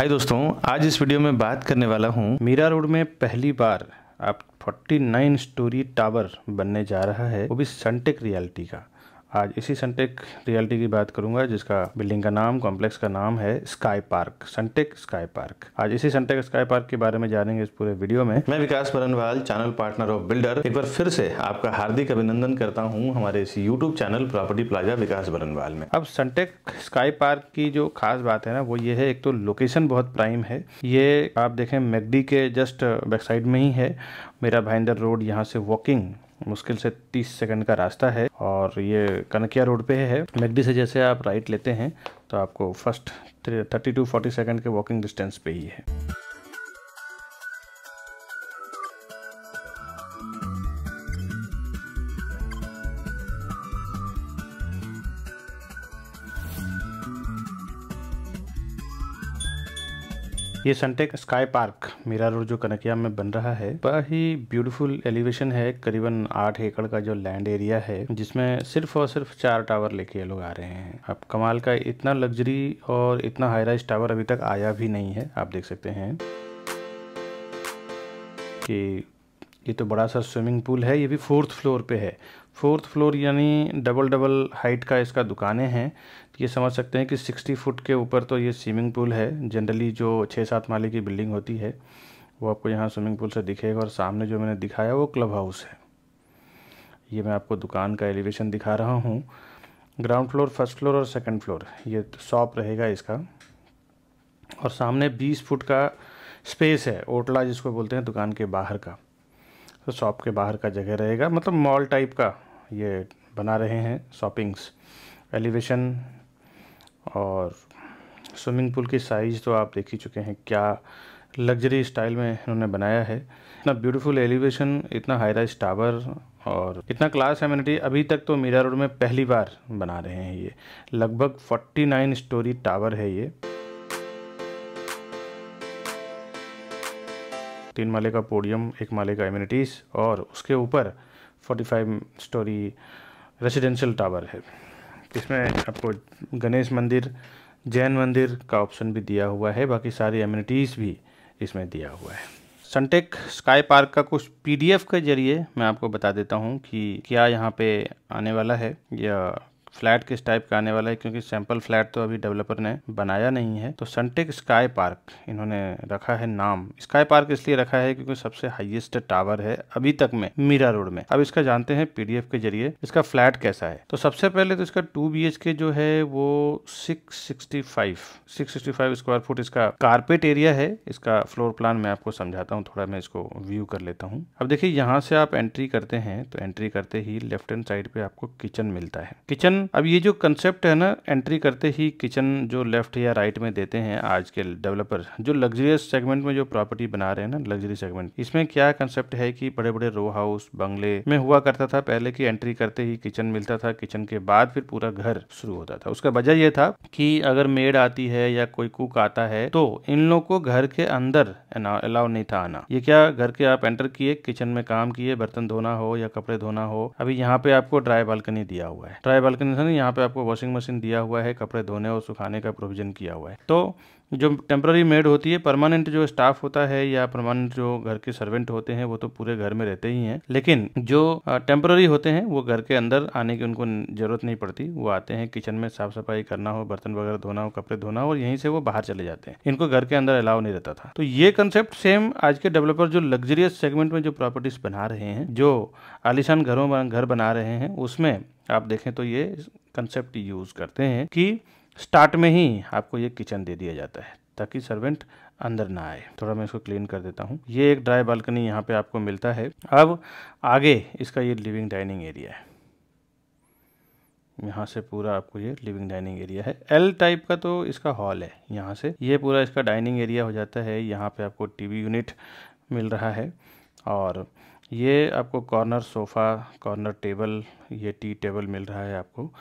हाय दोस्तों, आज इस वीडियो में बात करने वाला हूँ मीरा रोड में पहली बार आप 49 स्टोरी टावर बनने जा रहा है, वो भी सनटेक रियल्टी का। आज इसी सनटेक रियल्टी की बात करूंगा, जिसका बिल्डिंग का नाम, कॉम्प्लेक्स का नाम है sky park, Suntech sky park. आज इसी सनटेक स्काई पार्क के बारे में जानेंगे इस पूरे वीडियो में। मैं Vikas Barnwal, channel partner of builder, एक बार फिर से आपका हार्दिक अभिनंदन करता हूं हमारे इस यूट्यूब चैनल प्रॉपर्टी प्लाजा विकास बरनवाल में। अब सनटेक स्काई पार्क की जो खास बात है ना, वो ये है, एक तो लोकेशन बहुत प्राइम है। ये आप देखें मैकडी के जस्ट बैक साइड में ही है। मेरा भाईंदर रोड, यहाँ से वॉकिंग मुश्किल से 30 सेकंड का रास्ता है और ये कनकिया रोड पे है। मैकडी से जैसे आप राइट लेते हैं तो आपको फर्स्ट 30 to 40 सेकंड के वॉकिंग डिस्टेंस पे ही है। ये Suntech sky park Mira Road जो कनकिया में बन रहा है, बड़ा ही ब्यूटीफुल एलिवेशन है। करीबन 8 एकड़ का जो लैंड एरिया है, जिसमें सिर्फ और सिर्फ 4 टावर लेके ये लोग आ रहे हैं। अब कमाल का, इतना लग्जरी और इतना हाई राइज टावर अभी तक आया भी नहीं है। आप देख सकते हैं कि ये तो बड़ा सा स्विमिंग पूल है। ये भी 4th फ्लोर पे है। 4th फ्लोर यानी डबल हाइट का इसका दुकानें हैं। ये समझ सकते हैं कि 60 फुट के ऊपर तो ये स्विमिंग पूल है। जनरली जो 6-7 माले की बिल्डिंग होती है वो आपको यहाँ स्विमिंग पूल से दिखेगा। और सामने जो मैंने दिखाया वो क्लब हाउस है। ये मैं आपको दुकान का एलिवेशन दिखा रहा हूँ। ग्राउंड फ्लोर, फर्स्ट फ्लोर और सेकंड फ्लोर, ये शॉप रहेगा इसका। और सामने 20 फुट का स्पेस है, ओटला जिसको बोलते हैं, दुकान के बाहर का। तो शॉप के बाहर का जगह रहेगा, मतलब मॉल टाइप का ये बना रहे हैं शॉपिंग्स। एलिवेशन और स्विमिंग पूल की साइज़ तो आप देख ही चुके हैं, क्या लग्जरी स्टाइल में इन्होंने बनाया है। इतना ब्यूटीफुल एलिवेशन, इतना हाई राइज टावर और इतना क्लास एमिनिटी अभी तक तो मीरा रोड में पहली बार बना रहे हैं। ये लगभग 49 स्टोरी टावर है। ये 3 माले का पोडियम, 1 माले का एमिनिटीज़ और उसके ऊपर 45 स्टोरी रेसिडेंशियल टावर है। इसमें आपको गणेश मंदिर, जैन मंदिर का ऑप्शन भी दिया हुआ है। बाकी सारी एमिनिटीज़ भी इसमें दिया हुआ है। सनटेक स्काई पार्क का कुछ PDF के जरिए मैं आपको बता देता हूँ कि क्या यहाँ पे आने वाला है या फ्लैट किस टाइप का आने वाला है, क्योंकि सैंपल फ्लैट तो अभी डेवलपर ने बनाया नहीं है। तो सनटेक स्काई पार्क इन्होंने रखा है नाम। स्काई पार्क इसलिए रखा है क्योंकि सबसे हाईएस्ट टावर है अभी तक में मीरा रोड में। अब इसका जानते हैं PDF के जरिए इसका फ्लैट कैसा है। तो सबसे पहले तो इसका 2 BHK जो है वो 665 स्क्वायर फुट इसका कारपेट एरिया है। इसका फ्लोर प्लान मैं आपको समझाता हूँ, थोड़ा मैं इसको व्यू कर लेता हूँ। अब देखिए, यहाँ से आप एंट्री करते हैं तो एंट्री करते ही लेफ्ट हैंड साइड पे आपको किचन मिलता है। किचन, अब ये जो कंसेप्ट है ना, एंट्री करते ही किचन जो लेफ्ट या राइट में देते हैं आज के डेवलपर, जो लग्जरियस सेगमेंट में जो प्रॉपर्टी बना रहे हैं ना, लग्जरी सेगमेंट, इसमें क्या कंसेप्ट है कि बड़े बड़े रो हाउस बंगले में हुआ करता था पहले की एंट्री करते ही किचन मिलता था। किचन के बाद फिर पूरा घर शुरू होता था। उसका वजह यह था कि अगर मेड आती है या कोई कुक आता है तो इन लोग को घर के अंदर अलाउ नहीं था आना। ये क्या, घर के आप एंटर किए, किचन में काम किए, बर्तन धोना हो या कपड़े धोना हो। अभी यहाँ पे आपको ड्राई बालकनी दिया हुआ है। ड्राई बालकनी से यहाँ पे आपको वॉशिंग मशीन दिया हुआ है, कपड़े धोने और सुखाने का प्रोविजन किया हुआ है। तो जो टेम्पररी मेड होती है, परमानेंट जो स्टाफ होता है या परमानेंट जो घर के सर्वेंट होते हैं, वो तो पूरे घर में रहते ही हैं। लेकिन जो टेम्पररी होते हैं वो घर के अंदर आने की उनको जरूरत नहीं पड़ती। वो आते हैं, किचन में साफ सफाई करना हो, बर्तन वगैरह धोना हो, कपड़े धोना हो, और यहीं से वो बाहर चले जाते हैं। इनको घर के अंदर अलाउ नहीं रहता था। तो ये कंसेप्ट सेम आज के डेवलपर जो लग्जरियस सेगमेंट में जो प्रॉपर्टीज बना रहे हैं, जो आलीशान घर बना रहे हैं, उसमें आप देखें तो ये कंसेप्ट यूज करते हैं कि स्टार्ट में ही आपको ये किचन दे दिया जाता है ताकि सर्वेंट अंदर ना आए। थोड़ा मैं इसको क्लीन कर देता हूँ। ये एक ड्राई बालकनी यहाँ पे आपको मिलता है। अब आगे इसका ये लिविंग डाइनिंग एरिया है। यहाँ से पूरा आपको ये लिविंग डाइनिंग एरिया है। L टाइप का तो इसका हॉल है। यहाँ से ये पूरा इसका डाइनिंग एरिया हो जाता है। यहाँ पे आपको TV यूनिट मिल रहा है और ये आपको कॉर्नर सोफ़ा, कॉर्नर टेबल, ये टी टेबल मिल रहा है आपको।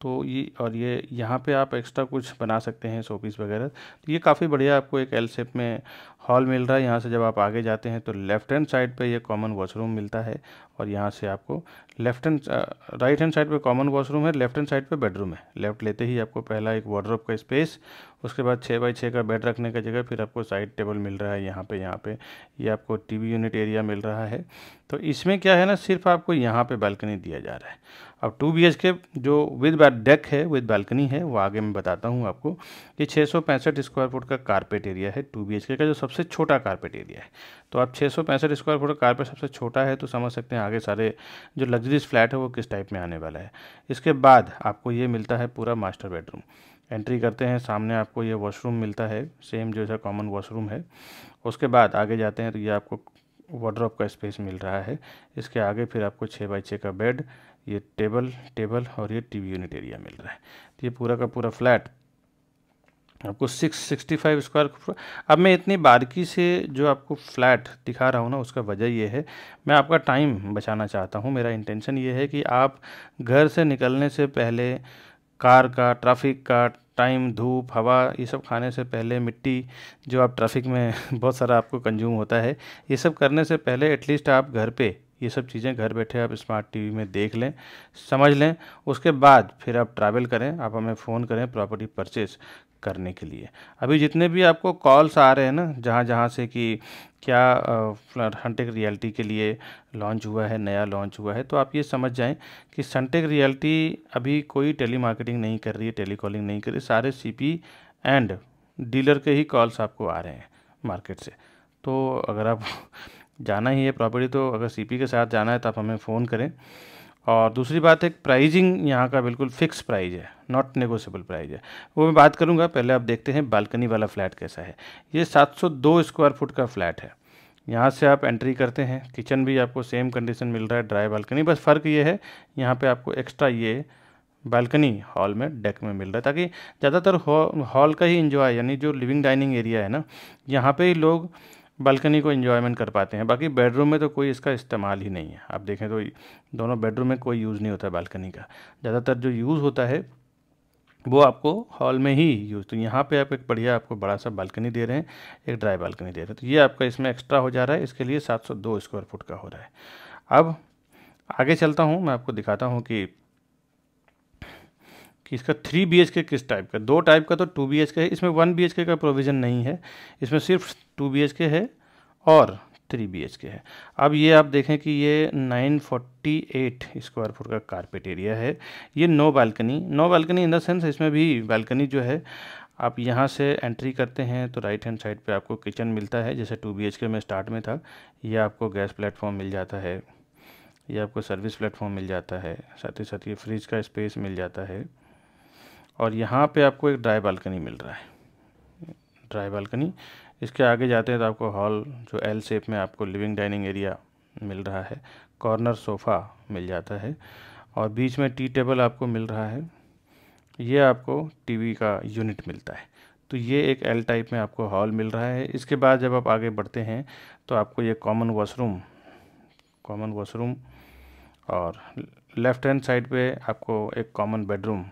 तो ये, और ये यहाँ पे आप एक्स्ट्रा कुछ बना सकते हैं, शोपीस वगैरह। तो ये काफ़ी बढ़िया आपको एक L शेप में हॉल मिल रहा है। यहाँ से जब आप आगे जाते हैं तो लेफ्ट हैंड साइड पे ये कॉमन वॉशरूम मिलता है और यहाँ से आपको राइट हैंड साइड पे कॉमन वॉशरूम है, लेफ्ट हैंड साइड पे बेडरूम है। लेफ्ट लेते ही आपको पहला एक वार्डरोब का स्पेस, उसके बाद 6x6 का बेड रखने का जगह, फिर आपको साइड टेबल मिल रहा है यहाँ पे ये आपको टीवी यूनिट एरिया मिल रहा है। तो इसमें क्या है ना, सिर्फ आपको यहाँ पे बालकनी दिया जा रहा है। अब 2 BHK जो विद डेक है, विद बालकनी है, वो आगे मैं बताता हूँ आपको। ये 665 स्क्वायर फुट का कारपेट एरिया है 2 BHK का, जो सबसे छोटा कारपेट एरिया है। तो आप 665 स्क्वायर फुट का कारपेट सबसे छोटा है तो समझ सकते हैं आगे सारे जो लग्जरीज फ्लैट है वो किस टाइप में आने वाला है। इसके बाद आपको ये मिलता है पूरा मास्टर बेडरूम। एंट्री करते हैं, सामने आपको ये वॉशरूम मिलता है, सेम जैसा कॉमन वॉशरूम है। उसके बाद आगे जाते हैं तो ये आपको वार्डरोब का स्पेस मिल रहा है। इसके आगे फिर आपको 6x6 का बेड, ये टेबल और ये टीवी यूनिट एरिया मिल रहा है। तो ये पूरा का पूरा फ्लैट आपको 665 स्क्वायर फुट। अब मैं इतनी बारीकी से जो आपको फ्लैट दिखा रहा हूँ ना, उसका वजह ये है, मैं आपका टाइम बचाना चाहता हूँ। मेरा इंटेंशन ये है कि आप घर से निकलने से पहले कार का, ट्रैफिक का टाइम, धूप, हवा, ये सब खाने से पहले, मिट्टी जो आप ट्रैफिक में बहुत सारा आपको कंज्यूम होता है, ये सब करने से पहले एटलीस्ट आप घर पे ये सब चीज़ें घर बैठे आप स्मार्ट टीवी में देख लें, समझ लें। उसके बाद फिर आप ट्रैवल करें, आप हमें फ़ोन करें प्रॉपर्टी परचेज़ करने के लिए। अभी जितने भी आपको कॉल्स आ रहे हैं ना, जहाँ से कि क्या सनटेक रियल्टी के लिए लॉन्च हुआ है, नया लॉन्च हुआ है, तो आप ये समझ जाएं कि सनटेक रियल्टी अभी कोई टेली मार्केटिंग नहीं कर रही है, टेलीकॉलिंग नहीं कर रही, सारे सीपी एंड डीलर के ही कॉल्स आपको आ रहे हैं मार्केट से। तो अगर आप जाना ही है प्रॉपर्टी, तो अगर सीपी के साथ जाना है तो आप हमें फ़ोन करें। और दूसरी बात है, प्राइजिंग यहाँ का बिल्कुल फिक्स प्राइस है, नॉट नेगोशिएबल प्राइस है, वो मैं बात करूँगा। पहले आप देखते हैं बालकनी वाला फ्लैट कैसा है। ये 702 स्क्वायर फुट का फ्लैट है। यहाँ से आप एंट्री करते हैं, किचन भी आपको सेम कंडीशन मिल रहा है, ड्राई बालकनी। बस फ़र्क ये है यहाँ पे आपको एक्स्ट्रा ये बालकनी हॉल में डेक में मिल रहा है, ताकि ज़्यादातर हॉल का ही इंजॉय, यानी जो लिविंग डाइनिंग एरिया है ना, यहाँ पे ही लोग बालकनी को एंजॉयमेंट कर पाते हैं। बाकी बेडरूम में तो कोई इसका इस्तेमाल ही नहीं है। आप देखें तो दोनों बेडरूम में कोई यूज़ नहीं होता है बालकनी का। ज़्यादातर जो यूज़ होता है वो आपको हॉल में ही यूज़। तो यहाँ पे आप एक बढ़िया आपको बड़ा सा बालकनी दे रहे हैं, एक ड्राई बालकनी दे रहे हैं, तो ये आपका इसमें एक्स्ट्रा हो जा रहा है। इसके लिए 702 स्क्वायर फुट का हो रहा है। अब आगे चलता हूँ, मैं आपको दिखाता हूँ कि इसका 3 BHK किस टाइप का। 2 टाइप का तो 2 BHK है, इसमें 1 BHK का प्रोविज़न नहीं है, इसमें सिर्फ 2 BHK है और 3 BHK है। अब ये आप देखें कि ये 948 स्क्वायर फुट का कारपेट एरिया है। ये no balcony in the sense, इसमें भी बालकनी जो है, आप यहाँ से एंट्री करते हैं तो राइट हैंड साइड पे आपको किचन मिलता है, जैसे 2 BHK में स्टार्ट में था। ये आपको गैस प्लेटफॉर्म मिल जाता है, ये आपको सर्विस प्लेटफॉर्म मिल जाता है, साथ ही साथ ये फ्रिज का स्पेस मिल जाता है। और यहाँ पे आपको एक ड्राई बालकनी मिल रहा है, ड्राई बालकनी। इसके आगे जाते हैं तो आपको हॉल जो एल शेप में आपको लिविंग डाइनिंग एरिया मिल रहा है, कॉर्नर सोफ़ा मिल जाता है और बीच में टी टेबल आपको मिल रहा है। ये आपको टीवी का यूनिट मिलता है। तो ये एक एल टाइप में आपको हॉल मिल रहा है। इसके बाद जब आप आगे बढ़ते हैं तो आपको ये कॉमन वॉशरूम और लेफ़्ट हैंड साइड पे आपको एक कॉमन बेडरूम।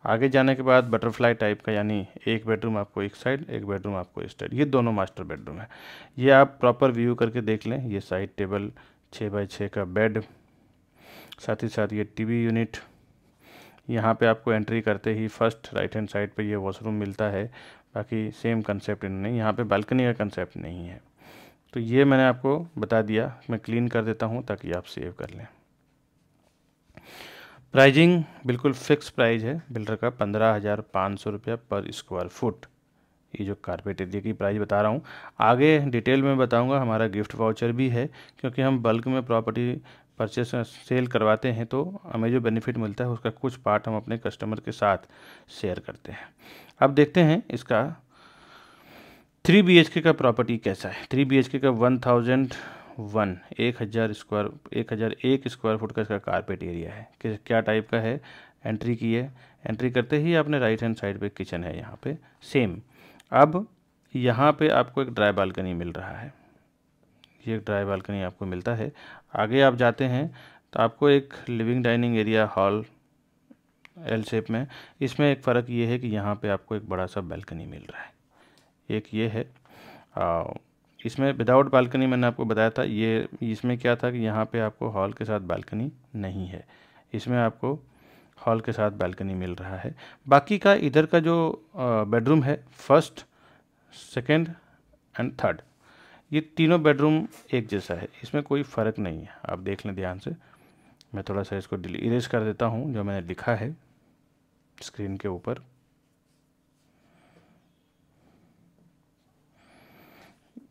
आगे जाने के बाद बटरफ्लाई टाइप का, यानी एक बेडरूम आपको एक साइड, एक बेडरूम आपको इस साइड, ये दोनों मास्टर बेडरूम है। ये आप प्रॉपर व्यू करके देख लें। ये साइड टेबल, 6x6 का बेड, साथ ही साथ ये टीवी यूनिट। यहाँ पे आपको एंट्री करते ही फर्स्ट राइट हैंड साइड पे ये वॉशरूम मिलता है। बाकी सेम कंसेप्ट इन्होंने, यहाँ पे बालकनी का कंसेप्ट नहीं है। तो ये मैंने आपको बता दिया, मैं क्लीन कर देता हूँ ताकि आप सेव कर लें। प्राइजिंग बिल्कुल फिक्स प्राइस है बिल्डर का, 15,500 रुपया पर स्क्वायर फुट। ये जो कारपेट एरिया की प्राइस बता रहा हूँ, आगे डिटेल में बताऊँगा। हमारा गिफ्ट वाउचर भी है, क्योंकि हम बल्क में प्रॉपर्टी परचेस सेल करवाते हैं तो हमें जो बेनिफिट मिलता है उसका कुछ पार्ट हम अपने कस्टमर के साथ शेयर करते हैं। अब देखते हैं इसका 3 BHK का प्रॉपर्टी कैसा है। 3 BHK का 1001 स्क्वायर फुट का इसका कारपेट एरिया है। क्या टाइप का है, एंट्री की है, एंट्री करते ही आपने राइट हैंड साइड पे किचन है यहाँ पे सेम। अब यहाँ पे आपको एक ड्राई बालकनी मिल रहा है, ये एक ड्राई बालकनी आपको मिलता है। आगे आप जाते हैं तो आपको एक living dining area hall L shape में। इसमें एक फ़र्क ये है कि यहाँ पे आपको एक बड़ा सा बालकनी मिल रहा है, एक ये है। इसमें विदाउट बालकनी मैंने आपको बताया था, ये इसमें क्या था कि यहाँ पे आपको हॉल के साथ बालकनी नहीं है, इसमें आपको हॉल के साथ बालकनी मिल रहा है। बाकी का इधर का जो बेडरूम है, फर्स्ट, सेकंड एंड थर्ड, ये तीनों बेडरूम एक जैसा है, इसमें कोई फ़र्क नहीं है। आप देख लें ध्यान से। मैं थोड़ा सा इसको इरेज कर देता हूँ जो मैंने लिखा है स्क्रीन के ऊपर।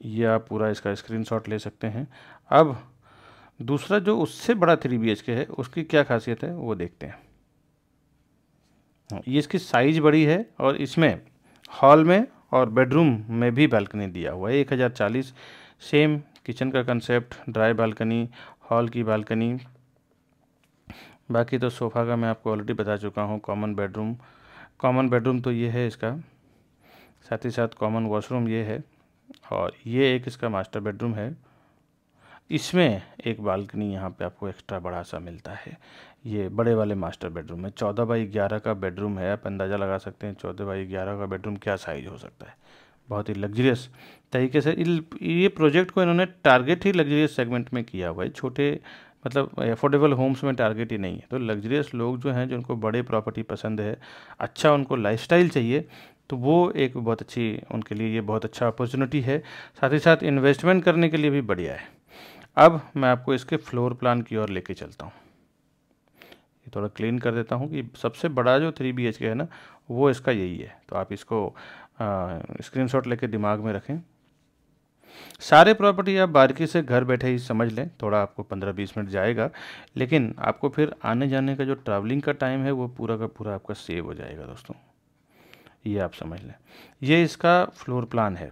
ये आप पूरा इसका स्क्रीनशॉट ले सकते हैं। अब दूसरा जो उससे बड़ा 3 BHK है, उसकी क्या खासियत है वो देखते हैं। ये इसकी साइज बड़ी है और इसमें हॉल में और बेडरूम में भी बालकनी दिया हुआ है। 1040, सेम किचन का कंसेप्ट, ड्राई बालकनी, हॉल की बालकनी। बाकी तो सोफ़ा का मैं आपको ऑलरेडी बता चुका हूँ। कॉमन बेडरूम तो ये है इसका, साथ ही साथ कॉमन वॉशरूम ये है, और ये एक इसका मास्टर बेडरूम है। इसमें एक बालकनी यहाँ पे आपको एक्स्ट्रा बड़ा सा मिलता है। ये बड़े वाले मास्टर बेडरूम में 14 बाई 11 का बेडरूम है। आप अंदाज़ा लगा सकते हैं 14 बाई 11 का बेडरूम क्या साइज हो सकता है। बहुत ही लग्जरियस तरीके से ये प्रोजेक्ट को इन्होंने टारगेट ही लग्जरियस सेगमेंट में किया हुआ है। छोटे मतलब अफोर्डेबल होम्स में टारगेट ही नहीं है। तो लग्जरियस लोग जो हैं, जिनको बड़े प्रॉपर्टी पसंद है, अच्छा उनको लाइफस्टाइल चाहिए, तो वो एक बहुत अच्छी उनके लिए ये बहुत अच्छा अपॉर्चुनिटी है। साथ ही साथ इन्वेस्टमेंट करने के लिए भी बढ़िया है। अब मैं आपको इसके फ्लोर प्लान की ओर लेके चलता हूँ। ये थोड़ा क्लीन कर देता हूँ कि सबसे बड़ा जो 3 BHK है ना, वो इसका यही है। तो आप इसको स्क्रीनशॉट लेके दिमाग में रखें। सारे प्रॉपर्टी आप बारीकी से घर बैठे ही समझ लें। थोड़ा आपको 15-20 मिनट जाएगा, लेकिन आपको फिर आने जाने का जो ट्रैवलिंग का टाइम है वो पूरा का पूरा आपका सेव हो जाएगा दोस्तों। ये आप समझ लें। ये इसका फ्लोर प्लान है।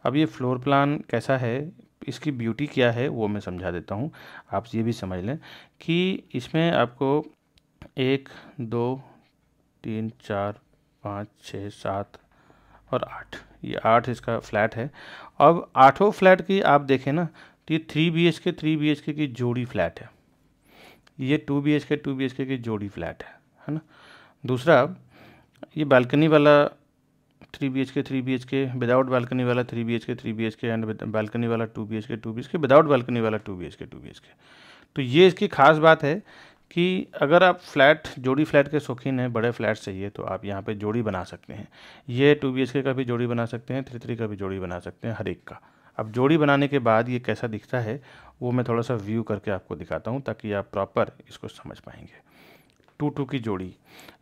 अब ये फ्लोर प्लान कैसा है, इसकी ब्यूटी क्या है, वो मैं समझा देता हूँ। आप ये भी समझ लें कि इसमें आपको 1, 2, 3, 4, 5, 6, 7 और 8, ये 8 इसका फ्लैट है। अब 8 फ्लैट की आप देखें ना, तो ये 3 BHK की जोड़ी फ्लैट है। ये 2 BHK की जोड़ी फ्लैट है ना। दूसरा, ये बालकनी वाला 3 BHK विदाउट बालकनी वाला 3 BHK एंड बालकनी वाला 2 BHK विदाउट बालकनी वाला 2 BHK। तो ये इसकी खास बात है कि अगर आप जोड़ी फ्लैट के शौकीन हैं, बड़े फ्लैट चाहिए, तो आप यहाँ पे जोड़ी बना सकते हैं। ये 2 BHK का भी जोड़ी बना सकते हैं, 3 का भी जोड़ी बना सकते हैं, हर एक का। अब जोड़ी बनाने के बाद ये कैसा दिखता है वो मैं थोड़ा सा व्यू करके आपको दिखाता हूँ, ताकि आप प्रॉपर इसको समझ पाएंगे। 2 की जोड़ी,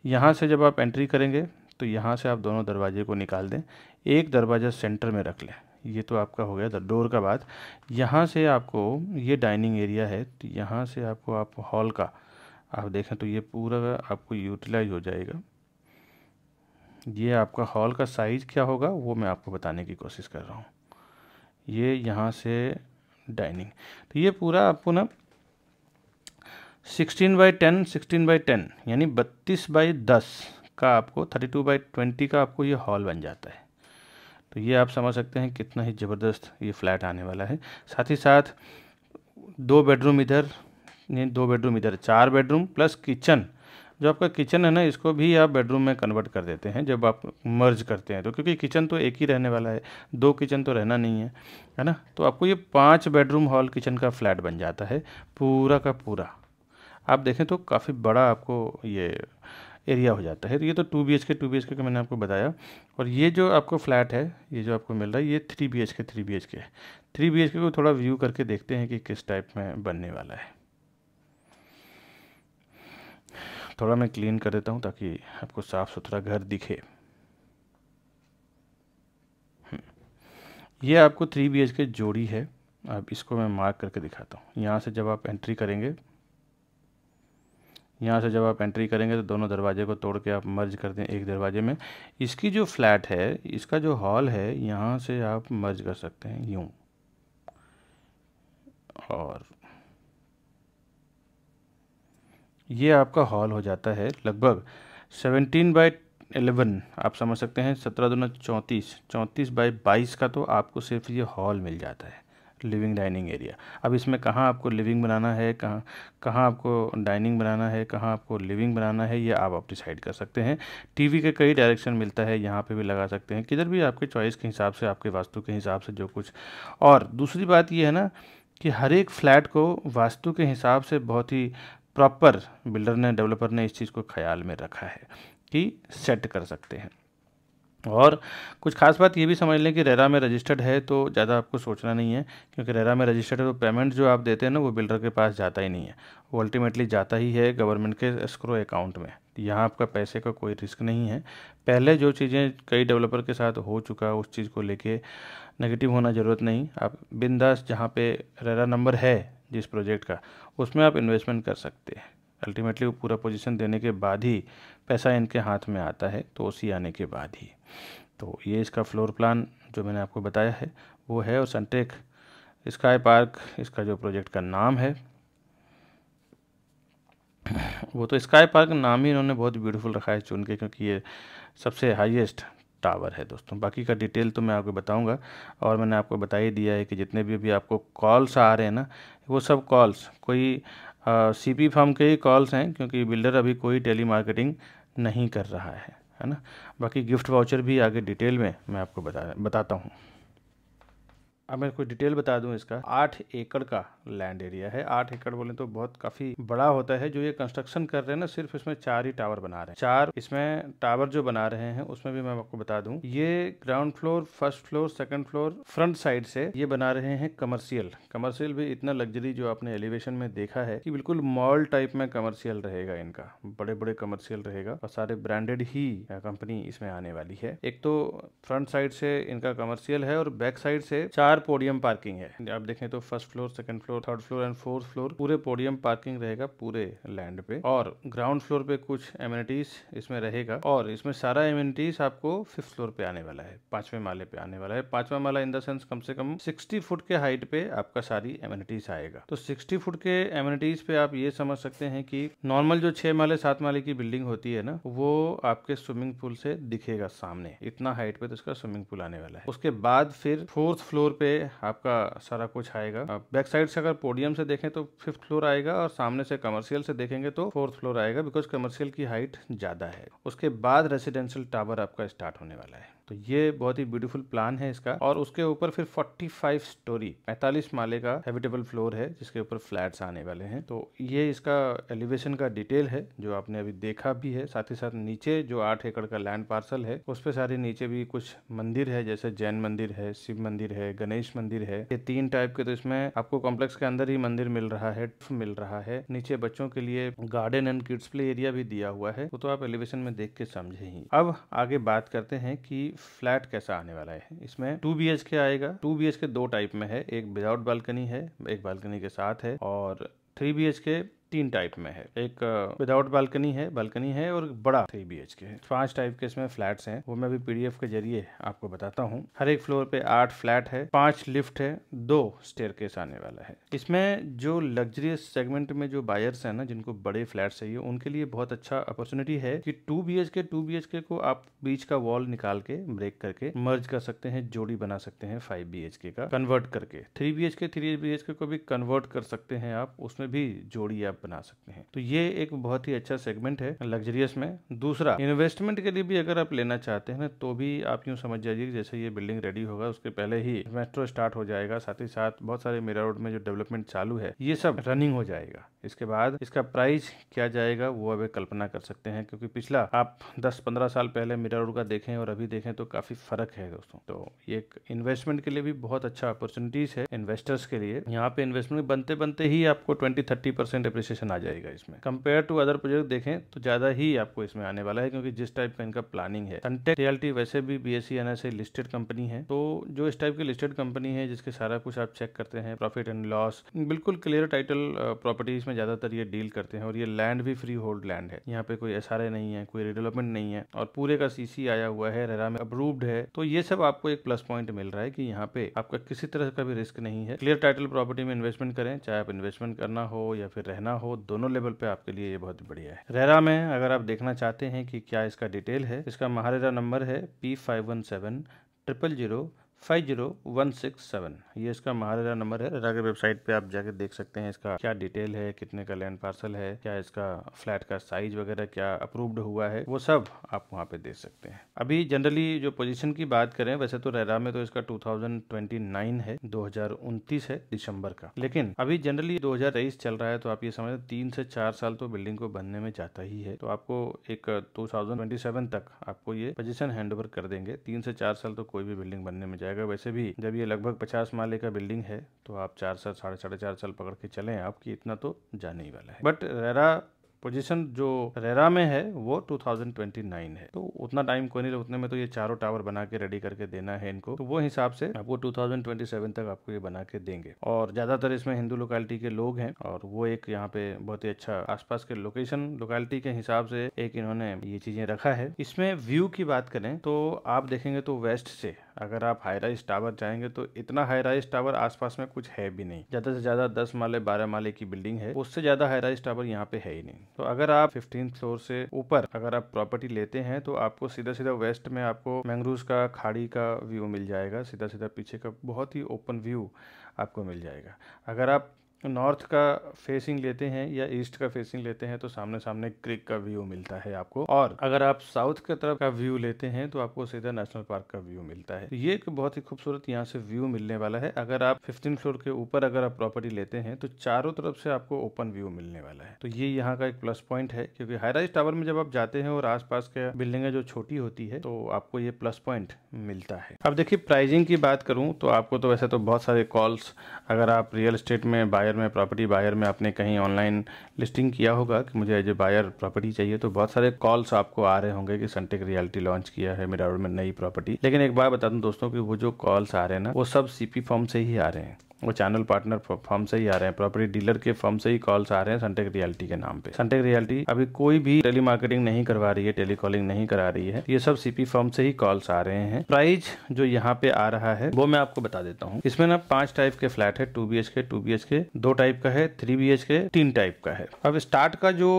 यहाँ से जब आप एंट्री करेंगे तो यहाँ से आप दोनों दरवाजे को निकाल दें, एक दरवाज़ा सेंटर में रख लें। ये तो आपका हो गया डोर का बात। यहाँ से आपको ये डाइनिंग एरिया है, तो यहाँ से आपको आप हॉल का आप देखें तो ये पूरा आपको यूटिलाइज हो जाएगा। ये आपका हॉल का साइज़ क्या होगा वो मैं आपको बताने की कोशिश कर रहा हूँ। ये यहाँ से डाइनिंग, तो ये पूरा आपको ना 16x10 यानी 32x10 का आपको 32x20 का आपको ये हॉल बन जाता है। तो ये आप समझ सकते हैं कितना ही ज़बरदस्त ये फ्लैट आने वाला है। साथ ही साथ 2 बेडरूम इधर, 4 बेडरूम प्लस किचन। जो आपका किचन है ना, इसको भी आप बेडरूम में कन्वर्ट कर देते हैं जब आप मर्ज करते हैं, तो क्योंकि किचन तो एक ही रहने वाला है, 2 किचन तो रहना नहीं है ना। तो आपको ये 5 बेडरूम हॉल किचन का फ्लैट बन जाता है पूरा का पूरा। आप देखें तो काफ़ी बड़ा आपको ये एरिया हो जाता है। तो ये तो 2 BHK का मैंने आपको बताया। और ये जो आपको फ्लैट है, ये जो आपको मिल रहा है, ये 3 BHK है। 3 BHK को थोड़ा व्यू करके देखते हैं कि किस टाइप में बनने वाला है। थोड़ा मैं क्लीन कर देता हूँ ताकि आपको साफ़ सुथरा घर दिखे। ये आपको 3 BHK जोड़ी है। अब इसको मैं मार्क करके दिखाता हूँ। यहाँ से जब आप एंट्री करेंगे तो दोनों दरवाजे को तोड़ के आप मर्ज कर दें एक दरवाजे में। इसकी जो फ्लैट है, इसका जो हॉल है, यहाँ से आप मर्ज कर सकते हैं यूँ, और ये आपका हॉल हो जाता है लगभग 17x11। आप समझ सकते हैं 17 दूना 34, 34x22 का तो आपको सिर्फ ये हॉल मिल जाता है। Living dining area. अब इसमें कहाँ आपको लिविंग बनाना है, कहाँ कहाँ आपको डाइनिंग बनाना है, कहाँ आपको लिविंग बनाना है, ये आप डिसाइड कर सकते हैं। टीवी के कई डायरेक्शन मिलता है, यहाँ पे भी लगा सकते हैं, किधर भी आपके चॉइस के हिसाब से, आपके वास्तु के हिसाब से जो कुछ। और दूसरी बात ये है ना कि हर एक फ्लैट को वास्तु के हिसाब से बहुत ही प्रॉपर बिल्डर ने, डेवलपर ने इस चीज़ को ख्याल में रखा है कि सेट कर सकते हैं। और कुछ खास बात ये भी समझ लें कि रेरा में रजिस्टर्ड है तो ज़्यादा आपको सोचना नहीं है, क्योंकि रेरा में रजिस्टर्ड है तो पेमेंट जो आप देते हैं ना वो बिल्डर के पास जाता ही नहीं है, वो अल्टीमेटली जाता ही है गवर्नमेंट के एस्क्रो अकाउंट में। यहाँ आपका पैसे का कोई रिस्क नहीं है। पहले जो चीज़ें कई डेवलपर के साथ हो चुका, उस चीज़ को लेके नेगेटिव होना ज़रूरत नहीं। आप बिंदास जहाँ पे रेरा नंबर है जिस प्रोजेक्ट का, उसमें आप इन्वेस्टमेंट कर सकते हैं। अल्टीमेटली वो पूरा पोजीशन देने के बाद ही पैसा इनके हाथ में आता है, तो उसी आने के बाद ही। तो ये इसका फ्लोर प्लान जो मैंने आपको बताया है वो है। और सनटेक स्काई पार्क इसका जो प्रोजेक्ट का नाम है वो तो स्काई पार्क नाम ही इन्होंने बहुत ब्यूटीफुल रखा है चुन के, क्योंकि ये सबसे हाईएस्ट टावर है दोस्तों। बाकी का डिटेल तो मैं आपको बताऊंगा, और मैंने आपको बता ही दिया है कि जितने भी अभी आपको कॉल्स आ रहे हैं ना, वो सब कॉल्स कोई सीपी फर्म के ही कॉल्स हैं, क्योंकि बिल्डर अभी कोई टेली मार्केटिंग नहीं कर रहा है ना। बाकी गिफ्ट वाउचर भी आगे डिटेल में मैं आपको बताता हूँ। अब मैं कोई डिटेल बता दूं, इसका 8 एकड़ का लैंड एरिया है। 8 एकड़ बोले तो बहुत काफ़ी बड़ा होता है। जो ये कंस्ट्रक्शन कर रहे हैं ना, सिर्फ इसमें 4 ही टावर बना रहे हैं। 4 इसमें टावर जो बना रहे हैं उसमें भी मैं आपको बता दूं, ये ground floor, first floor, second floor, front side से ये बना रहे हैं कमर्शियल। कमर्शियल भी इतना लग्जरी जो आपने एलिवेशन में देखा है कि बिल्कुल मॉल टाइप में कमर्शियल रहेगा इनका, बड़े बड़े कमर्शियल रहेगा और सारे ब्रांडेड ही कंपनी इसमें आने वाली है। एक तो फ्रंट साइड से इनका कमर्शियल है और बैक साइड से 4 पोडियम पार्किंग है। आप देखें तो first floor, second floor, third floor and fourth floor पूरे पोडियम पार्किंग रहेगा पूरे लैंड पे। और ग्राउंड फ्लोर पे कुछ एमिनिटीज इसमें रहेगा, और इसमें सारा एमिनिटीज आपको 5th फ्लोर पे आने वाला है, 5वें माले पे आने वाला है। 5वां माला इन द सेंस कम से कम 60 फुट के हाइट पे आपका सारी एमिनिटीज आएगा। तो 60 फुट के एमिनिटीज पे आप ये समझ सकते हैं कि नॉर्मल जो 6 माले 7 माले की बिल्डिंग होती है ना, वो आपके स्विमिंग पूल से दिखेगा सामने। इतना हाइट पे तो इसका स्विमिंग पूल आने वाला है। उसके बाद फिर 4th फ्लोर पे आपका सारा कुछ आएगा। बैक साइड से अगर पोडियम से देखें तो 5th फ्लोर आएगा, और सामने से कमर्शियल से देखेंगे तो 4th फ्लोर आएगा, बिकॉज कमर्शियल की हाइट ज्यादा है। उसके बाद रेसिडेंशियल टावर आपका स्टार्ट होने वाला है। तो ये बहुत ही ब्यूटीफुल प्लान है इसका। और उसके ऊपर फिर 45 स्टोरी 45 माले का हैबिटेबल फ्लोर है, जिसके ऊपर फ्लैट्स आने वाले हैं। तो ये इसका एलिवेशन का डिटेल है जो आपने अभी देखा भी है। साथ ही साथ नीचे जो 8 एकड़ का लैंड पार्सल है उस पे सारे नीचे भी कुछ मंदिर है, जैसे जैन मंदिर है, शिव मंदिर है, गणेश मंदिर है। ये 3 टाइप के, तो इसमें आपको कॉम्प्लेक्स के अंदर ही मंदिर मिल रहा है। नीचे बच्चों के लिए garden and kids play area भी दिया हुआ है, वो तो आप एलिवेशन में देख के समझे ही। अब आगे बात करते हैं कि फ्लैट कैसा आने वाला है। इसमें 2 BHK आएगा। 2 BHK 2 टाइप में है, एक विदाउट बालकनी है, एक बालकनी के साथ है, और 3 BHK 3 टाइप में है। एक विदाउट बालकनी है और बड़ा 3 BHK है। 5 टाइप के इसमें फ्लैट्स हैं, वो मैं भी PDF के जरिए आपको बताता हूँ। हर एक फ्लोर पे 8 फ्लैट है, 5 लिफ्ट है, 2 स्टेयरकेस आने वाला है। इसमें जो लग्जरियस सेगमेंट में जो बायर्स हैं ना, जिनको बड़े फ्लैट चाहिए, उनके लिए बहुत अच्छा अपॉर्चुनिटी है कि 2 BHK को आप बीच का वॉल निकाल के ब्रेक करके मर्ज कर सकते हैं, जोड़ी बना सकते हैं 5 BHK का कन्वर्ट करके। 3 BHK को भी कन्वर्ट कर सकते हैं आप, उसमें भी जोड़ी आप बना सकते हैं। तो ये एक बहुत ही अच्छा सेगमेंट है लग्जरियस में। दूसरा, इन्वेस्टमेंट के लिए भी अगर आप लेना चाहते हैं तो भी आप यूं समझ जाइए, जैसे ये बिल्डिंग रेडी होगा उसके पहले ही मेट्रो स्टार्ट हो जाएगा, साथ ही साथ बहुत सारे मीरा रोड में जो डेवलपमेंट चालू है ये सब रनिंग हो जाएगा। इसके बाद इसका प्राइस क्या जाएगा वो अब कल्पना कर सकते हैं, क्योंकि पिछला आप 10-15 साल पहले मीरा रोड का देखें और अभी देखें तो काफी फर्क है दोस्तों। तो ये एक इन्वेस्टमेंट के लिए भी बहुत अच्छा अपॉर्चुनिटीज है इन्वेस्टर्स के लिए। यहाँ पे इन्वेस्टमेंट बनते बनते ही आपको 20-30% एप्रिसिएशन आ जाएगा इसमें। कंपेयर टू अदर प्रोजेक्ट देखें तो ज्यादा ही आपको इसमें आने वाला है, क्योंकि जिस टाइप का इनका प्लानिंग है। सनटेक रियल्टी वैसे भी BSE NSE लिस्टेड कंपनी है, तो जो इस टाइप की लिस्टेड कंपनी है जिसके सारा कुछ आप चेक करते हैं, प्रॉफिट एंड लॉस, बिल्कुल क्लियर टाइटल प्रॉपर्टीज में ज्यादातर ये डील करते हैं। और ये लैंड भी फ्री होल्ड लैंड है, यहाँ पे कोई SRA नहीं है, कोई रिडेवलपमेंट नहीं है, और पूरे का CC आया हुआ है, रेरा में अप्रूव्ड है। तो ये सब आपको एक प्लस पॉइंट मिल रहा है कि यहाँ पे आपका किसी तरह का भी रिस्क नहीं है। क्लियर टाइटल प्रॉपर्टी में इन्वेस्टमेंट करें, चाहे आप इन्वेस्टमेंट करना हो या फिर रहना हो, दोनों लेवल पे आपके लिए ये बहुत बढ़िया है। रेरा में अगर आप देखना चाहते हैं कि क्या इसका डिटेल है, इसका महारेरा नंबर है P517000 50,167। ये इसका महारेरा नंबर है। रेरा के वेबसाइट पे आप जाके देख सकते हैं इसका क्या डिटेल है, कितने का लैंड पार्सल है, क्या इसका फ्लैट का साइज वगैरह क्या अप्रूव्ड हुआ है, वो सब आप वहाँ पे देख सकते हैं। अभी जनरली जो पोजीशन की बात करें, वैसे तो रेरा में तो इसका 2029 है, 2029 है दिसंबर का, लेकिन अभी जनरली 2023 चल रहा है, तो आप ये समझ 3 से 4 साल तो बिल्डिंग को बनने में जाता ही है। तो आपको एक 2027 तक आपको ये पोजीशन हैंडओवर कर देंगे। 3 से 4 साल तो कोई भी बिल्डिंग बनने में जाएगा। वैसे भी जब ये लगभग 50 माले का बिल्डिंग है, तो आप 4 साल, साढ़े 4 साल पकड़ के चलें आपकी, इतना तो जाने ही वाला है। बट रेरा पोजीशन जो रेरा में है वो 2029 है, तो उतना टाइम कोई नहीं, उतने में तो ये चारों टावर बना के रेडी करके देना है इनको, तो वो हिसाब से आपको 2027 तक आपको ये बना के देंगे। और ज्यादातर इसमें हिंदू लोकेलिटी के लोग हैं, और वो एक यहाँ पे बहुत ही अच्छा आसपास के लोकेलिटी के हिसाब से एक इन्होंने ये चीजें रखा है। इसमें व्यू की बात करें तो आप देखेंगे तो वेस्ट से अगर आप हाई राइज टावर चाहेंगे तो इतना हाई राइज टावर आसपास में कुछ है भी नहीं। ज्यादा से ज्यादा 10 माले 12 माले की बिल्डिंग है, उससे ज्यादा हाई राइज टावर यहाँ पे है ही नहीं। तो अगर आप 15th फ्लोर से ऊपर अगर आप प्रॉपर्टी लेते हैं तो आपको सीधा सीधा वेस्ट में आपको मैंग्रोव्स का खाड़ी का व्यू मिल जाएगा, सीधा सीधा पीछे का बहुत ही ओपन व्यू आपको मिल जाएगा। अगर आप नॉर्थ का फेसिंग लेते हैं या ईस्ट का फेसिंग लेते हैं तो सामने सामने क्रिक का व्यू मिलता है आपको, और अगर आप साउथ की तरफ का व्यू लेते हैं तो आपको सीधा नेशनल पार्क का व्यू मिलता है। तो ये एक बहुत ही खूबसूरत यहाँ से व्यू मिलने वाला है। अगर आप 15 फ्लोर के ऊपर अगर आप प्रॉपर्टी लेते हैं तो चारों तरफ से आपको ओपन व्यू मिलने वाला है। तो ये यहाँ का एक प्लस पॉइंट है, क्योंकि हाई राइज टावर में जब आप जाते हैं और आसपास के बिल्डिंगें जो छोटी होती है तो आपको ये प्लस पॉइंट मिलता है। अब देखिए प्राइसिंग की बात करूँ तो आपको तो वैसे तो बहुत सारे कॉल्स, अगर आप रियल एस्टेट में बायर में प्रॉपर्टी बायर में आपने कहीं ऑनलाइन लिस्टिंग किया होगा कि मुझे एज ए बायर प्रॉपर्टी चाहिए, तो बहुत सारे कॉल्स आपको आ रहे होंगे कि सनटेक रियल्टी लॉन्च किया है मिराडोर में नई प्रॉपर्टी। लेकिन एक बात बता दूं दोस्तों कि वो जो कॉल्स आ रहे हैं ना, वो सब सीपी फर्म से ही आ रहे हैं, वो चैनल पार्टनर फर्म से ही आ रहे हैं, प्रॉपर्टी डीलर के फर्म से ही कॉल्स आ रहे हैं सनटेक रियल्टी के नाम पे। सनटेक रियल्टी अभी कोई भी टेली मार्केटिंग नहीं करवा रही है, टेलीकॉलिंग नहीं करा रही है, ये सब सीपी फर्म से ही कॉल्स आ रहे हैं। प्राइस जो यहाँ पे आ रहा है वो मैं आपको बता देता हूँ। इसमें ना 5 टाइप के फ्लैट है, 2 BHK, 2 BHK, 2 टाइप का है, 3 BHK, 3 टाइप का है। अब स्टार्ट का जो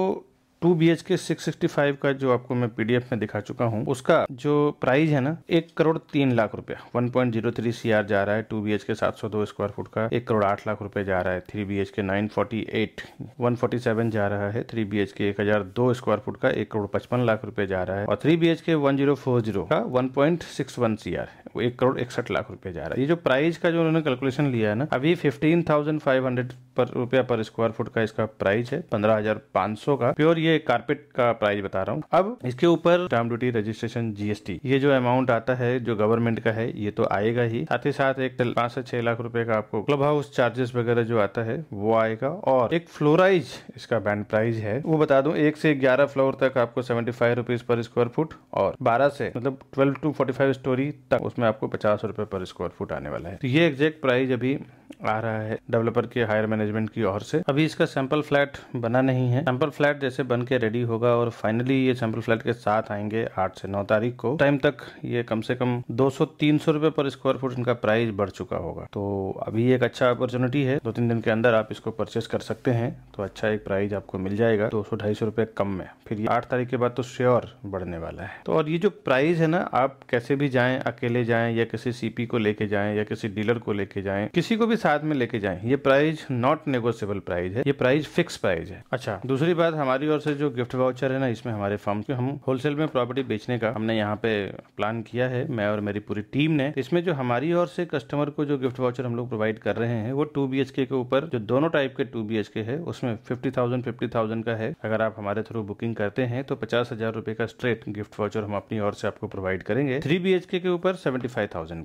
2 BHK 665 का जो आपको मैं PDF में दिखा चुका हूँ, उसका जो प्राइस है ना 1,03,00,000 रुपया, 1.03 CR जा रहा है। 2 BHK 702 स्क्वायर फुट का 1,08,00,000 रुपए जा रहा है। 3 BHK 948 147 जा रहा है। 3 BHK 1,002 स्क्वायर फुट का 1,55,00,000 रुपए जा रहा है। और 3 BHK 1040 का 1.61 CR, 1,61,00,000 रुपए जा रहा है। ये जो प्राइस का जो उन्होंने कैलकुलेशन लिया है ना, अभी 15,500 रुपया पर स्क्वायर फुट का इसका प्राइस है, 15,500 का प्योर ये कारपेट का प्राइस बता रहा हूँ। अब इसके ऊपर स्टैम्प ड्यूटी, रजिस्ट्रेशन, GST, ये जो अमाउंट आता है जो गवर्नमेंट का है ये तो आएगा ही, साथ ही साथ एक 5 से 6 लाख रुपए का आपको क्लब हाउस चार्जेस वगैरह जो आता है वो आएगा। और एक फ्लोराइज इसका बैंड प्राइस है, वो बता दूं 1 से 11 फ्लोर तक आपको 75 रुपीज पर स्क्वायर फुट, और 12 से मतलब 12 to 45 स्टोरी तक उसमें आपको 50 रुपए पर स्क्वायर फुट आने वाला है। तो ये एग्जैक्ट प्राइस अभी आ रहा है डेवलपर के हायर मैनेजमेंट की ओर से। अभी इसका सैंपल फ्लैट बना नहीं है, सैंपल फ्लैट जैसे बन के रेडी होगा और फाइनली ये सैंपल फ्लैट के साथ आएंगे 8 से 9 तारीख को, टाइम तक ये कम से कम 200-300 रुपए पर स्क्वायर फुट इनका प्राइस बढ़ चुका होगा। तो अभी एक अच्छा अपॉर्चुनिटी है, 2-3 दिन के अंदर आप इसको परचेस कर सकते हैं, तो अच्छा एक प्राइस आपको मिल जाएगा 200-250 रुपए कम में। फिर ये 8 तारीख के बाद तो श्योर बढ़ने वाला है। तो और ये जो प्राइस है ना, आप कैसे भी जाएं, अकेले जाएं या किसी CP को लेके जाएं या किसी डीलर को लेके जाएं, किसी को भी साथ में लेके जाएं, ये प्राइस नॉट नेगोशिएबल प्राइस है, ये प्राइस फिक्स प्राइस है। अच्छा, दूसरी बात हमारी ओर से जो गिफ्ट वाउचर है ना, इसमें हमारे फर्म के हम होलसेल में प्रॉपर्टी बेचने का हमने यहाँ पे प्लान किया है, मैं और मेरी पूरी टीम ने। इसमें जो हमारी ओर से कस्टमर को जो गिफ्ट वाउचर हम लोग प्रोवाइड कर रहे हैं वो 2 BHK के ऊपर जो दोनों टाइप के 2 BHK है उसमें 50,000 का है। अगर आप हमारे थ्रू बुकिंग करते हैं तो 50,000 रुपए का स्ट्रेट गिफ्ट वाउचर हम अपनी ओर से आपको प्रोवाइड करेंगे। 3 BHK के ऊपर 75,000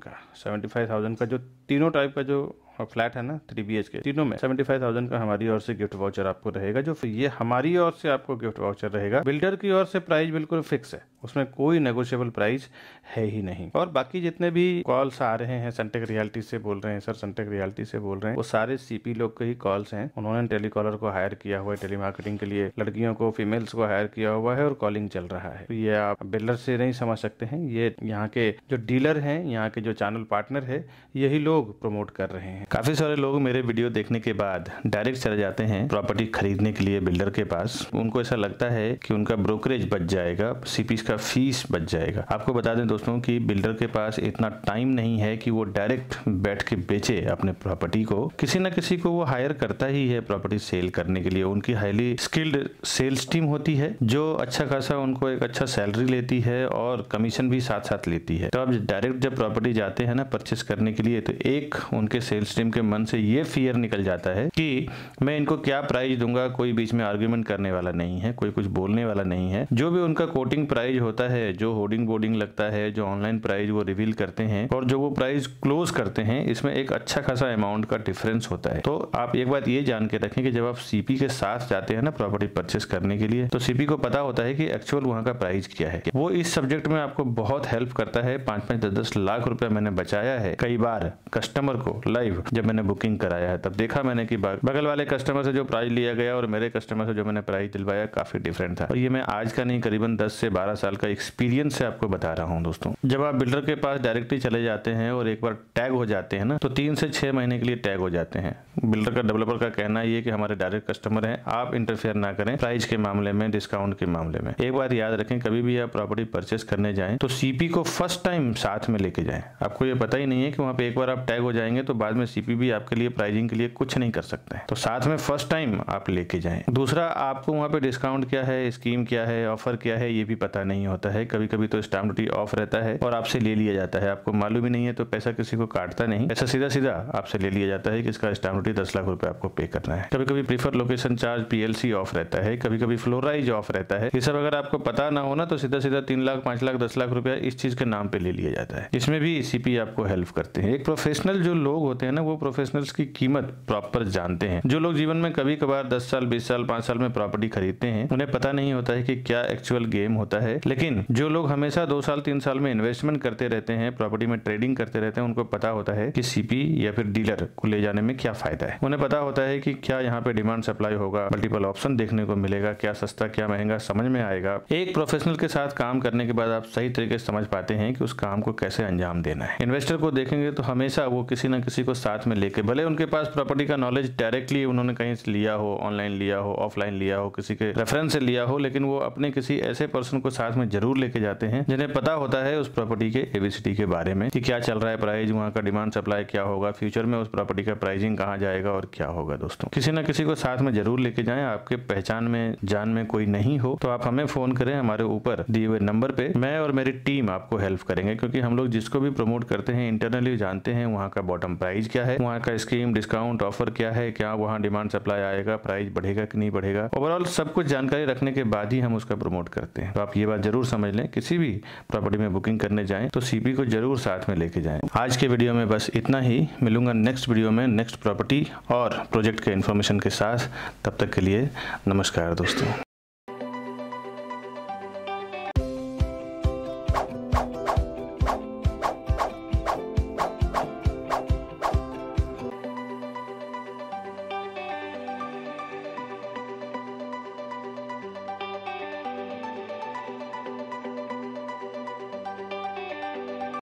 का जो तीनों टाइप का जो फ्लैट है ना 3 BHK, तीनों में 75,000 का हमारी ओर से गिफ्ट वाउचर आपको रहेगा। जो ये हमारी ओर से आपको गिफ्ट वाउचर रहेगा, बिल्डर की ओर से प्राइस बिल्कुल फिक्स है, उसमें कोई नेगोशिएबल प्राइस है ही नहीं। और बाकी जितने भी कॉल्स आ रहे हैं सनटेक रियल्टी से बोल रहे हैं, सर सनटेक रियल्टी से बोल रहे हैं, वो सारे CP लोग के ही कॉल्स हैं। उन्होंने टेलीकॉलर को हायर किया हुआ है, टेली मार्केटिंग के लिए लड़कियों को, फीमेल्स को हायर किया हुआ है और कॉलिंग चल रहा है। तो ये आप बिल्डर से नहीं समझ सकते हैं, ये यहाँ के जो डीलर हैं, यहाँ के जो चैनल पार्टनर है, यही लोग प्रमोट कर रहे हैं। काफी सारे लोग मेरे वीडियो देखने के बाद डायरेक्ट चले जाते हैं प्रॉपर्टी खरीदने के लिए बिल्डर के पास। उनको ऐसा लगता है कि उनका ब्रोकरेज बच जाएगा, सीपी का फीस बच जाएगा। आपको बता दें दोस्तों कि बिल्डर के पास इतना टाइम नहीं है कि वो डायरेक्ट बैठ के बेचे अपने प्रॉपर्टी को। किसी न किसी को वो हायर करता ही है प्रॉपर्टी सेल करने के लिए। उनकी हाईली स्किल्ड सेल्स टीम होती है जो अच्छा खासा उनको एक अच्छा सैलरी लेती है और कमीशन भी साथ साथ लेती है। तो अब डायरेक्ट जब प्रॉपर्टी जाते हैं ना परचेस करने के लिए, तो एक उनके सेल्स टीम के मन से ये फियर निकल जाता है कि मैं इनको क्या प्राइस दूंगा, कोई बीच में आर्ग्यूमेंट करने वाला नहीं है, कोई कुछ बोलने वाला नहीं है। जो भी उनका कोटिंग प्राइस होता है, जो होर्डिंग बोर्डिंग लगता है, जो ऑनलाइन प्राइस वो रिवील करते हैं और जो वो प्राइस क्लोज करते हैं, इसमें एक अच्छा खासा अमाउंट का डिफरेंस होता है। तो आप एक बात ये जान के रखें कि जब आप सीपी के साथ जाते हैं ना प्रॉपर्टी परचेस करने के लिए, तो सीपी को पता होता है कि एक्चुअल वहां का प्राइस क्या है। वो इस सब्जेक्ट में आपको बहुत हेल्प करता है। 5-5, 10-10 लाख रुपया मैंने बचाया है कई बार कस्टमर को लाइव जब मैंने बुकिंग कराया है। तब देखा मैंने कि बगल वाले कस्टमर से जो प्राइस लिया गया और मेरे कस्टमर से जो मैंने प्राइस दिलवाया काफी डिफरेंट था। और ये मैं आज का नहीं, करीबन 10 से 12 साल का एक्सपीरियंस से आपको बता रहा हूँ दोस्तों। जब आप बिल्डर के पास डायरेक्टली चले जाते हैं और एक बार टैग हो जाते हैं ना, तो 3 से 6 महीने के लिए टैग हो जाते हैं। बिल्डर का, डेवलपर का कहना ये कि हमारे डायरेक्ट कस्टमर हैं, आप इंटरफेयर ना करें प्राइस के मामले में, डिस्काउंट के मामले में। एक बात याद रखें, कभी भी आप प्रॉपर्टी परचेस करने जाएं तो सीपी को फर्स्ट टाइम साथ में लेके जाएं। आपको ये पता ही नहीं है कि वहां पे एक बार आप टैग हो जाएंगे तो बाद में सीपी भी आपके लिए प्राइसिंग के लिए कुछ नहीं कर सकते हैं। तो साथ में फर्स्ट टाइम आप लेके जाएं। दूसरा, आपको वहां पे डिस्काउंट क्या है, स्कीम क्या है, ऑफर क्या है, ये भी पता नहीं होता है। कभी कभी तो स्टैम्प ड्यूटी ऑफ रहता है और आपसे ले लिया जाता है। आपको मालूम ही नहीं है तो पैसा किसी को काटता नहीं, ऐसा सीधा सीधा आपसे ले लिया जाता है कि इसका स्टैम्प ड्यूटी 10 लाख रुपए आपको पे करना है। कभी कभी prefer location charge PLC of रहता है, कभी कभी फ्लोराइज ऑफ रहता है। ये सब अगर आपको पता ना हो ना तो सीधा सीधा 3 लाख, 5 लाख, 10 लाख रुपया इस चीज के नाम पे ले लिया जाता है। इसमें भी सीपी आपको हेल्प करते हैं। एक प्रोफेशनल जो लोग होते हैं ना, वो प्रोफेशनल्स की कीमत प्रॉपर जानते हैं। जो लोग जीवन में कभी कभार 10 साल, 20 साल, 5 साल में प्रॉपर्टी खरीदते हैं, उन्हें पता नहीं होता है कि क्या एक्चुअल गेम होता है। लेकिन जो लोग हमेशा 2 साल, 3 साल में इन्वेस्टमेंट करते रहते हैं, प्रॉपर्टी में ट्रेडिंग करते रहते हैं, उनको पता होता है कि सीपी या फिर डीलर को ले जाने में क्या फायदा है। उन्हें पता होता है कि क्या यहाँ पे डिमांड सप्लाई होगा, मल्टीपल ऑप्शन देखने को मिलेगा, क्या सस्ता क्या महंगा समझ में आएगा। एक प्रोफेशनल के साथ काम करने के बाद आप सही तरीके से समझ पाते हैं कि उस काम को कैसे अंजाम देना है। इन्वेस्टर को देखेंगे तो हमेशा वो किसी न किसी को साथ में लेके, भले उनके पास प्रॉपर्टी का नॉलेज डायरेक्टली उन्होंने कहीं से लिया हो, ऑनलाइन लिया हो, ऑफलाइन लिया हो, किसी के रेफरेंस से लिया हो, लेकिन वो अपने किसी ऐसे पर्सन को साथ में जरूर लेके जाते हैं जिन्हें पता होता है उस प्रॉपर्टी के ABCD के बारे में कि क्या चल रहा है प्राइस, वहाँ का डिमांड सप्लाई क्या होगा, फ्यूचर में उस प्रॉपर्टी का प्राइसिंग कहाँ जाएगा और क्या होगा। दोस्तों, किसी न किसी को साथ में जरूर लेके जाएं। आपके पहचान में, जान में कोई नहीं हो तो आप हमें फोन करें, हमारे ऊपर दिए हुए नंबर पे। मैं और मेरी टीम आपको हेल्प करेंगे, क्योंकि हम लोग जिसको भी प्रमोट करते हैं इंटरनली जानते हैं वहाँ का बॉटम प्राइस क्या है, वहाँ का स्कीम, डिस्काउंट, ऑफर क्या है, क्या वहाँ डिमांड सप्लाई आएगा, प्राइस बढ़ेगा कि नहीं बढ़ेगा। ओवरऑल सब कुछ जानकारी रखने के बाद ही हम उसका प्रमोट करते हैं। तो आप ये बात जरूर समझ लें, किसी भी प्रॉपर्टी में बुकिंग करने जाएं तो सीपी को जरूर साथ में लेके जाएं। आज के वीडियो में बस इतना ही। मिलूंगा नेक्स्ट वीडियो में नेक्स्ट प्रॉपर्टी और प्रोजेक्ट के इन्फॉर्मेशन के साथ। तब तक के लिए नमस्कार दोस्तों।